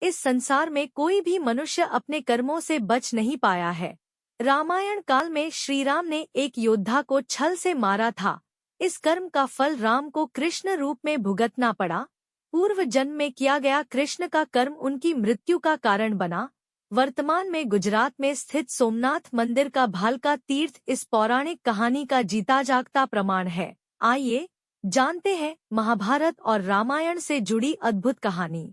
इस संसार में कोई भी मनुष्य अपने कर्मों से बच नहीं पाया है। रामायण काल में श्री राम ने एक योद्धा को छल से मारा था। इस कर्म का फल राम को कृष्ण रूप में भुगतना पड़ा। पूर्व जन्म में किया गया कृष्ण का कर्म उनकी मृत्यु का कारण बना। वर्तमान में गुजरात में स्थित सोमनाथ मंदिर का भालका तीर्थ इस पौराणिक कहानी का जीता जागता प्रमाण है। आइए जानते हैं महाभारत और रामायण से जुड़ी अद्भुत कहानी।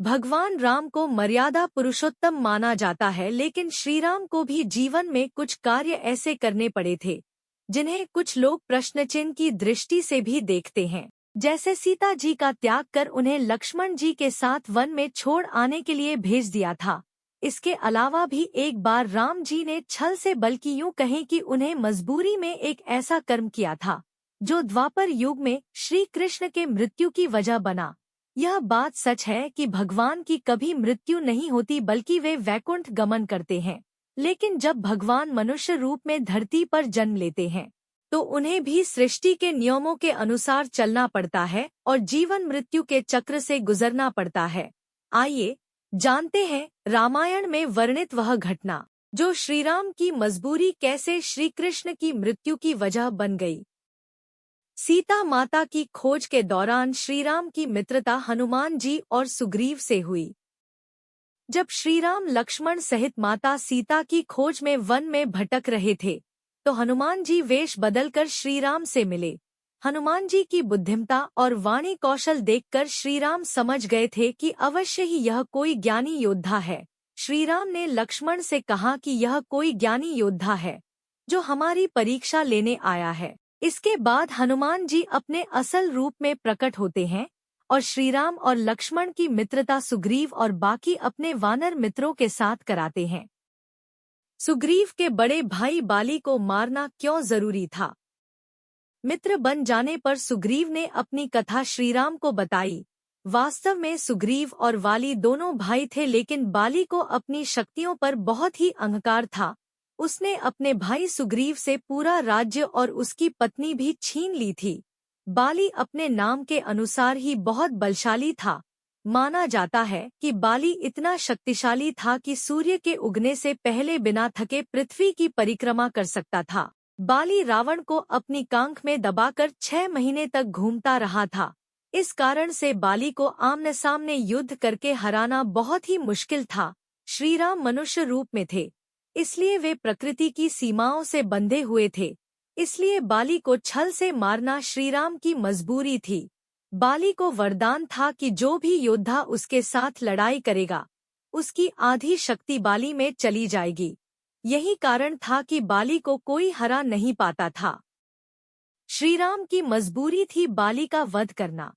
भगवान राम को मर्यादा पुरुषोत्तम माना जाता है, लेकिन श्री राम को भी जीवन में कुछ कार्य ऐसे करने पड़े थे जिन्हें कुछ लोग प्रश्नचिन्ह की दृष्टि से भी देखते हैं। जैसे सीता जी का त्याग कर उन्हें लक्ष्मण जी के साथ वन में छोड़ आने के लिए भेज दिया था। इसके अलावा भी एक बार राम जी ने छल से, बल्कि यूं कहें कि उन्हें मजबूरी में एक ऐसा कर्म किया था जो द्वापर युग में श्री कृष्ण के मृत्यु की वजह बना। यह बात सच है कि भगवान की कभी मृत्यु नहीं होती, बल्कि वे वैकुंठ गमन करते हैं। लेकिन जब भगवान मनुष्य रूप में धरती पर जन्म लेते हैं तो उन्हें भी सृष्टि के नियमों के अनुसार चलना पड़ता है और जीवन मृत्यु के चक्र से गुजरना पड़ता है। आइए जानते हैं रामायण में वर्णित वह घटना जो श्रीराम की मजबूरी कैसे श्री कृष्ण की मृत्यु की वजह बन गई। सीता माता की खोज के दौरान श्रीराम की मित्रता हनुमान जी और सुग्रीव से हुई। जब श्रीराम लक्ष्मण सहित माता सीता की खोज में वन में भटक रहे थे तो हनुमान जी वेश बदलकर श्रीराम से मिले। हनुमान जी की बुद्धिमता और वाणी कौशल देखकर श्रीराम समझ गए थे कि अवश्य ही यह कोई ज्ञानी योद्धा है। श्रीराम ने लक्ष्मण से कहा कि यह कोई ज्ञानी योद्धा है जो हमारी परीक्षा लेने आया है। इसके बाद हनुमान जी अपने असल रूप में प्रकट होते हैं और श्रीराम और लक्ष्मण की मित्रता सुग्रीव और बाकी अपने वानर मित्रों के साथ कराते हैं। सुग्रीव के बड़े भाई बाली को मारना क्यों जरूरी था? मित्र बन जाने पर सुग्रीव ने अपनी कथा श्रीराम को बताई। वास्तव में सुग्रीव और वाली दोनों भाई थे, लेकिन बाली को अपनी शक्तियों पर बहुत ही अहंकार था। उसने अपने भाई सुग्रीव से पूरा राज्य और उसकी पत्नी भी छीन ली थी। बाली अपने नाम के अनुसार ही बहुत बलशाली था। माना जाता है कि बाली इतना शक्तिशाली था कि सूर्य के उगने से पहले बिना थके पृथ्वी की परिक्रमा कर सकता था। बाली रावण को अपनी कांख में दबाकर 6 महीने तक घूमता रहा था। इस कारण से बाली को आमने सामने युद्ध करके हराना बहुत ही मुश्किल था। श्रीराम मनुष्य रूप में थे, इसलिए वे प्रकृति की सीमाओं से बंधे हुए थे। इसलिए बाली को छल से मारना श्रीराम की मजबूरी थी। बाली को वरदान था कि जो भी योद्धा उसके साथ लड़ाई करेगा उसकी आधी शक्ति बाली में चली जाएगी। यही कारण था कि बाली को कोई हरा नहीं पाता था। श्रीराम की मजबूरी थी बाली का वध करना।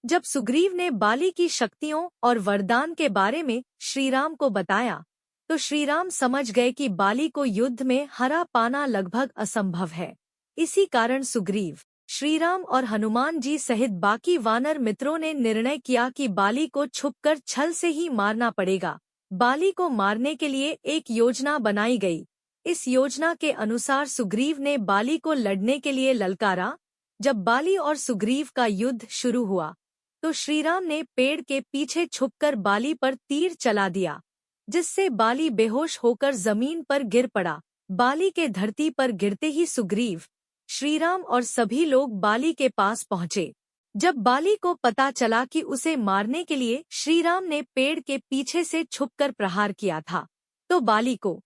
जब सुग्रीव ने बाली की शक्तियों और वरदान के बारे में श्रीराम को बताया तो श्रीराम समझ गए कि बाली को युद्ध में हरा पाना लगभग असंभव है। इसी कारण सुग्रीव, श्रीराम और हनुमान जी सहित बाकी वानर मित्रों ने निर्णय किया कि बाली को छुपकर छल से ही मारना पड़ेगा। बाली को मारने के लिए एक योजना बनाई गई। इस योजना के अनुसार सुग्रीव ने बाली को लड़ने के लिए ललकारा। जब बाली और सुग्रीव का युद्ध शुरू हुआ तो श्रीराम ने पेड़ के पीछे छुपकर बाली पर तीर चला दिया, जिससे बाली बेहोश होकर जमीन पर गिर पड़ा। बाली के धरती पर गिरते ही सुग्रीव, श्रीराम और सभी लोग बाली के पास पहुंचे। जब बाली को पता चला कि उसे मारने के लिए श्रीराम ने पेड़ के पीछे से छुपकर प्रहार किया था तो बाली को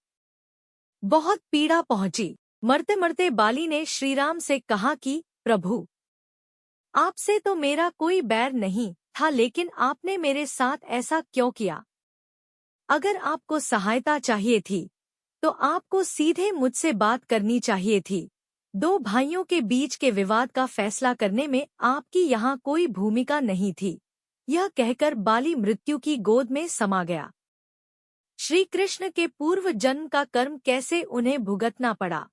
बहुत पीड़ा पहुंची। मरते मरते बाली ने श्रीराम से कहा कि प्रभु, आपसे तो मेरा कोई बैर नहीं था, लेकिन आपने मेरे साथ ऐसा क्यों किया? अगर आपको सहायता चाहिए थी तो आपको सीधे मुझसे बात करनी चाहिए थी। 2 भाइयों के बीच के विवाद का फैसला करने में आपकी यहाँ कोई भूमिका नहीं थी। यह कहकर बाली मृत्यु की गोद में समा गया। श्री कृष्ण के पूर्व जन्म का कर्म कैसे उन्हें भुगतना पड़ा?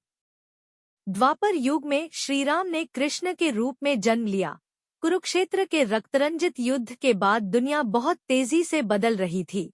द्वापर युग में श्रीराम ने कृष्ण के रूप में जन्म लिया। कुरुक्षेत्र के रक्तरंजित युद्ध के बाद दुनिया बहुत तेजी से बदल रही थी।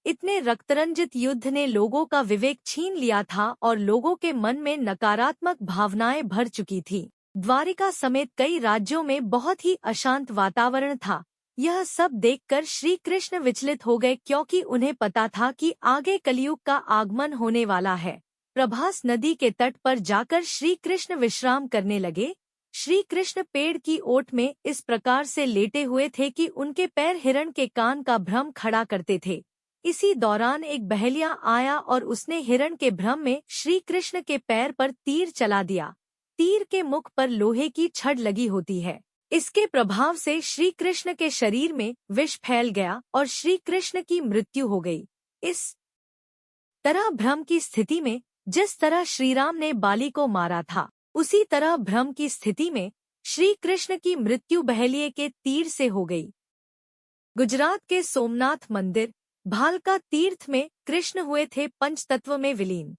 इतने रक्तरंजित युद्ध ने लोगों का विवेक छीन लिया था और लोगों के मन में नकारात्मक भावनाएं भर चुकी थी। द्वारिका समेत कई राज्यों में बहुत ही अशांत वातावरण था। यह सब देखकर श्री कृष्ण विचलित हो गए, क्योंकि उन्हें पता था कि आगे कलयुग का आगमन होने वाला है। प्रभास नदी के तट पर जाकर श्री कृष्ण विश्राम करने लगे। श्री कृष्ण पेड़ की ओट में इस प्रकार से लेटे हुए थे कि उनके पैर हिरण के कान का भ्रम खड़ा करते थे। इसी दौरान एक बहेलिया आया और उसने हिरण के भ्रम में श्री कृष्ण के पैर पर तीर चला दिया। तीर के मुख पर लोहे की छड़ लगी होती है। इसके प्रभाव से श्री कृष्ण के शरीर में विष फैल गया और श्री कृष्ण की मृत्यु हो गई। इस तरह भ्रम की स्थिति में जिस तरह श्रीराम ने बाली को मारा था, उसी तरह भ्रम की स्थिति में श्री कृष्ण की मृत्यु बहेलिये के तीर से हो गई। गुजरात के सोमनाथ मंदिर भालका तीर्थ में कृष्ण हुए थे पंचतत्व में विलीन।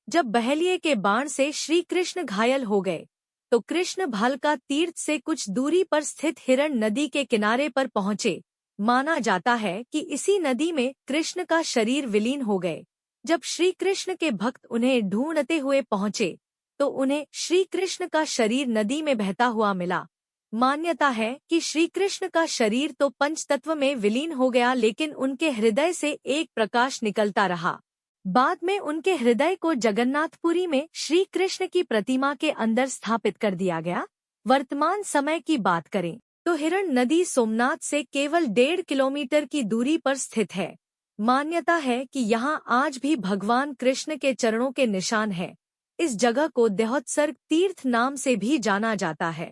जब बहेलिये के बाण से श्री कृष्ण घायल हो गए तो कृष्ण भालका तीर्थ से कुछ दूरी पर स्थित हिरण नदी के किनारे पर पहुंचे। माना जाता है कि इसी नदी में कृष्ण का शरीर विलीन हो गए। जब श्री कृष्ण के भक्त उन्हें ढूंढते हुए पहुंचे तो उन्हें श्री कृष्ण का शरीर नदी में बहता हुआ मिला। मान्यता है कि श्री कृष्ण का शरीर तो पंचतत्व में विलीन हो गया, लेकिन उनके हृदय से एक प्रकाश निकलता रहा। बाद में उनके हृदय को जगन्नाथपुरी में श्री कृष्ण की प्रतिमा के अंदर स्थापित कर दिया गया। वर्तमान समय की बात करें तो हिरण नदी सोमनाथ से केवल 1.5 किलोमीटर की दूरी पर स्थित है। मान्यता है कि यहाँ आज भी भगवान कृष्ण के चरणों के निशान हैं। इस जगह को देहोत्सर्ग तीर्थ नाम से भी जाना जाता है।